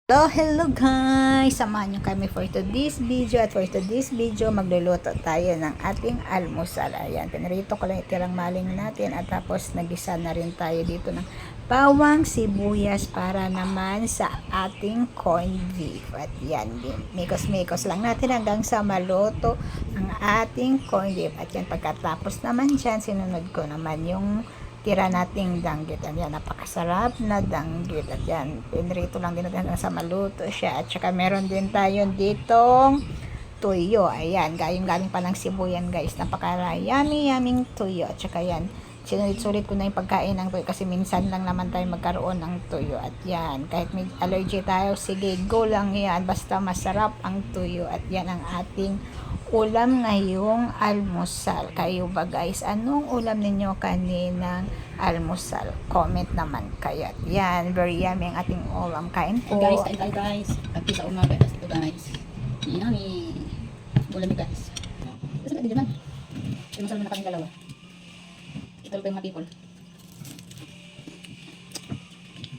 Hello guys! Samahan nyo kami for today's video. At for today's video, magluluto tayo ng ating almusal. Ayan, pinarito ko lang itirang maling natin. At tapos, nagisa na rin tayo dito ng bawang sibuyas para naman sa ating corned beef. At yan, mikos-mikos lang natin hanggang sa maluto ang ating corned beef. At yan, pagkatapos naman dyan, sinunod ko naman yung tira nating danggit. Ayan, napakasarap na danggit. At yan, pinrito lang din natin sa maluto siya. At saka meron din tayo ditong tuyo. Ayan, galing pa ng Sibuyan guys. Napaka-yummy tuyo. At saka yan, sinulit-sulit ko na yung pagkain ng tuyo kasi minsan lang naman tayo magkaroon ng tuyo. At yan, kahit may allergy tayo, sige, go lang yan. Basta masarap ang tuyo. At yan ang ating ulam ngayong almusal. Kayo ba guys? Anong ulam ninyo kaninang almusal? Comment naman kayo. At yan, very yummy ang ating ulam. Kain po. Guys, kain tayo guys. Kapi sa umaga. Ito guys. Yummy. Ulam guys. Kasi pwede dyan. May masal mo na kaming dalawa. Ito pa yung mga people.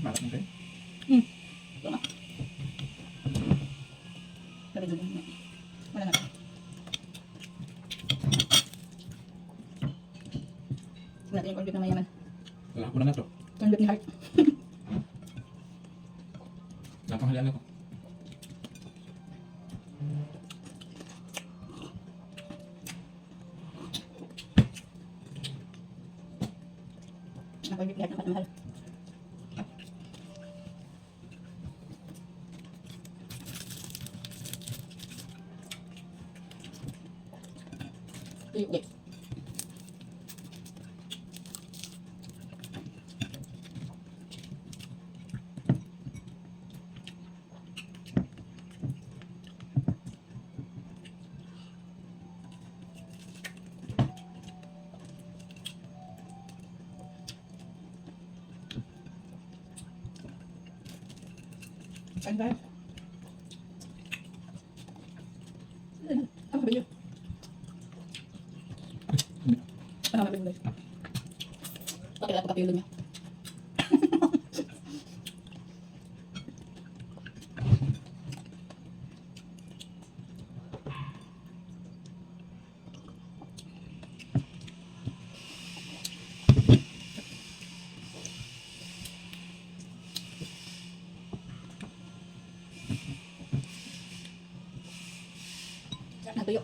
Malat mo kayo? Ito na. Pero dyan. Wala na. Natin yung corned beef na mayaman. Wala ko na to. Corned beef ni Heart. Napanghalian ako. Ang corned beef ni Heart na mahal. Tuyo guys. Kain tayo. Ano ba yun? Ano ba yun guys? Bakit lang pagkapilo niya? Sarap na tuyo.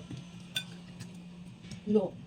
Luto.